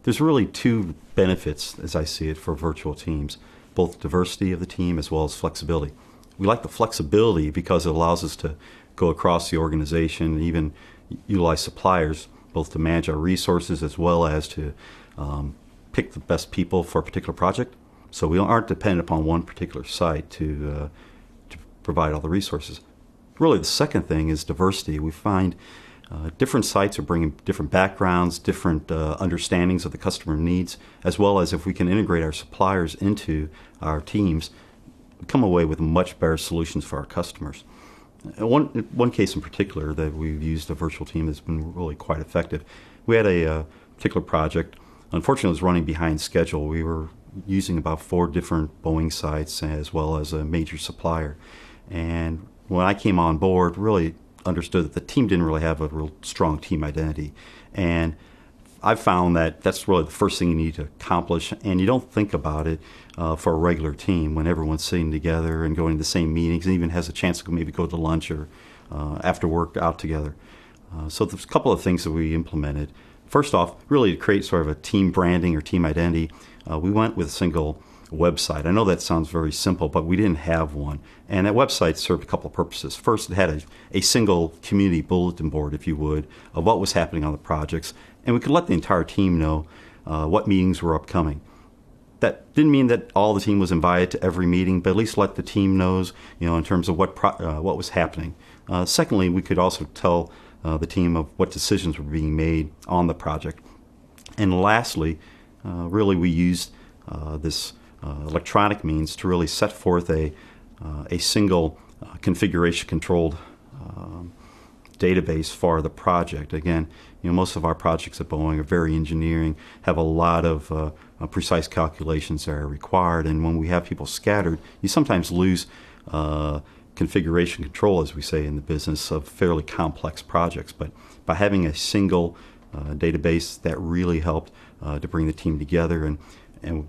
There's really two benefits, as I see it, for virtual teams, both diversity of the team as well as flexibility. We like the flexibility because it allows us to go across the organization and even utilize suppliers, both to manage our resources as well as to pick the best people for a particular project. So we aren't dependent upon one particular site to provide all the resources. Really, the second thing is diversity. We find different sites are bringing different backgrounds, different understandings of the customer needs, as well as if we can integrate our suppliers into our teams, we come away with much better solutions for our customers. One case in particular that we've used a virtual team has been really quite effective. We had a particular project. Unfortunately, it was running behind schedule. We were using about 4 different Boeing sites as well as a major supplier. And when I came on board, really understood that the team didn't really have a real strong team identity. And I found that that's really the first thing you need to accomplish, and you don't think about it for a regular team when everyone's sitting together and going to the same meetings and even has a chance to maybe go to lunch or after work out together. So there's a couple of things that we implemented. First off, really to create sort of a team branding or team identity, we went with a single website. I know that sounds very simple, but we didn't have one. And that website served a couple of purposes. First, it had a single community bulletin board, if you would, of what was happening on the projects. And we could let the entire team know what meetings were upcoming. That didn't mean that all the team was invited to every meeting, but at least let the team knows, in terms of what was happening. Secondly, we could also tell the team of what decisions were being made on the project. And lastly, really we used this electronic means to really set forth a single configuration-controlled database for the project. Again, most of our projects at Boeing are very engineering, have a lot of precise calculations that are required, and when we have people scattered, you sometimes lose configuration control, as we say in the business, of fairly complex projects. But by having a single database, that really helped to bring the team together and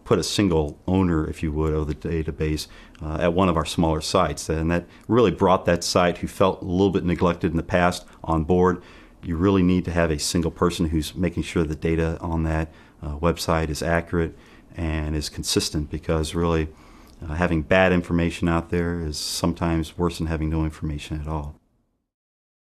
put a single owner, if you would, of the database at one of our smaller sites. And that really brought that site, who felt a little bit neglected in the past, on board. You really need to have a single person who's making sure the data on that website is accurate and is consistent, because really having bad information out there is sometimes worse than having no information at all.